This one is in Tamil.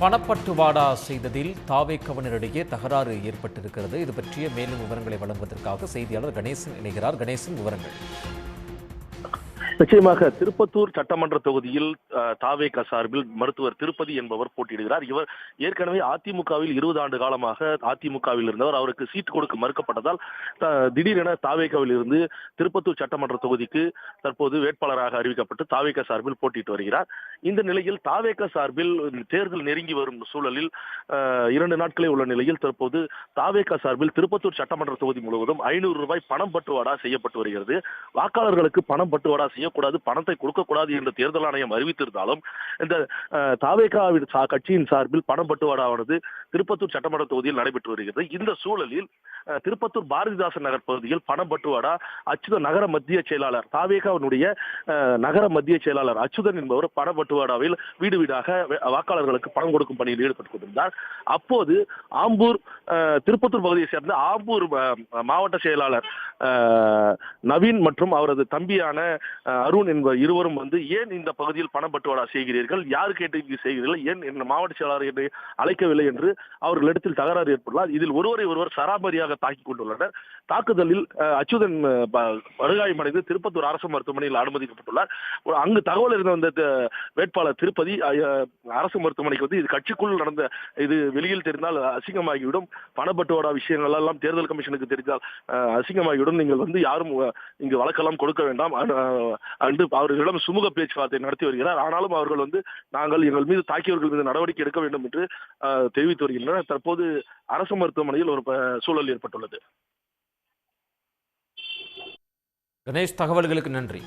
பணப்பட்டுவாடா செய்ததில் தாவேக்கவினரிடையே தகராறு ஏற்பட்டிருக்கிறது. இது பற்றிய மேலும் விவரங்களை வழங்குவதற்காக செய்தியாளர் கணேசன் இணைகிறார். கணேசன், விவரங்கள். நிச்சயமாக திருப்பத்தூர் சட்டமன்ற தொகுதியில் தாவேக சார்பில் மருத்துவர் திருப்பதி என்பவர் போட்டியிடுகிறார். இவர் ஏற்கனவே அதிமுகவில் 20 ஆண்டு காலமாக அதிமுகவில் இருந்தவர். அவருக்கு சீட் கொடுக்க மறுக்கப்பட்டதால் திடீரென தாவேகவில் இருந்து திருப்பத்தூர் சட்டமன்ற தொகுதிக்கு தற்போது வேட்பாளராக அறிவிக்கப்பட்டு தாவேக சார்பில் போட்டியிட்டு வருகிறார். இந்த நிலையில் தாவேக சார்பில் தேர்தல் நெருங்கி வரும் சூழலில் 2 நாட்களே உள்ள நிலையில் தற்போது தாவேக சார்பில் திருப்பத்தூர் சட்டமன்ற தொகுதி முழுவதும் 500 ரூபாய் பணம் பட்டுவாடா செய்யப்பட்டு வருகிறது. வாக்காளர்களுக்கு பணம் பட்டுவாடா செய்யக்கூடாது, பணத்தை கொடுக்கக்கூடாது என்று தேர்தல் ஆணையம் அறிவித்திருந்தாலும் இந்த தாவேகா கட்சியின் சார்பில் பணம் பட்டுவாடாவானது திருப்பத்தூர் சட்டமன்ற தொகுதியில் நடைபெற்று வருகிறது. இந்த சூழலில் திருப்பத்தூர் பாரதிதாசன் நகர் பகுதியில் பணம் பட்டுவாடா அச்சுதன் நகர மத்திய செயலாளர் தாவேகாவினுடைய நகர மத்திய செயலாளர் அச்சுதன் என்பவர் பணம் பட்டுவாடாவில் வீடு வீடாக வாக்காளர்களுக்கு பணம் கொடுக்கும் பணியில் ஈடுபட்டுக் கொண்டிருந்தார். அப்போது ஆம்பூர் திருப்பத்தூர் பகுதியை சேர்ந்த ஆம்பூர் மாவட்ட செயலாளர் நவீன் மற்றும் அவரது தம்பியான அருண் என்பவர் இருவரும் ஏன் இந்த பகுதியில் பணம் பட்டுவாடா செய்கிறீர்கள், யார் கேட்டு இங்கு செய்கிறீர்கள், ஏன் என்ன மாவட்ட செயலாளர் என்று அழைக்கவில்லை என்று அவர்களிடத்தில் தகராறு ஏற்பட்டுள்ளார். இதில் ஒருவரை ஒருவர் சராமரியாக தாக்கிக் கொண்டுள்ளனர். தாக்குதலில் அச்சுதன் படுகாயமடைந்து திருப்பத்தூர் அரசு மருத்துவமனையில் அனுமதிக்கப்பட்டுள்ளார். அங்கு தகவல் இருந்த வந்த வேட்பாளர் திருப்பதி அரசு மருத்துவமனைக்கு இது கட்சிக்குள் நடந்த இது வெளியில் தெரிந்தால் அசிங்கமாகிவிடும், பணப்பட்டுவாடா விஷயங்கள் எல்லாம் தேர்தல் கமிஷனுக்கு தெரிந்தால் அசிங்கமாகிவிடும், நீங்கள் யாரும் இங்கு வழக்கெல்லாம் கொடுக்க வேண்டாம் என்று அவர்களிடம் சுமூக பேச்சுவார்த்தை நடத்தி வருகிறார். ஆனாலும் அவர்கள் நாங்கள் எங்கள் மீது தாக்கியவர்கள் மீது நடவடிக்கை எடுக்க வேண்டும் என்று தெரிவித்து வருகின்றனர். தற்போது அரசு மருத்துவமனையில் ஒரு சூழல் ஏற்பட்டுள்ளது. கணேஷ், தகவல்களுக்கு நன்றி.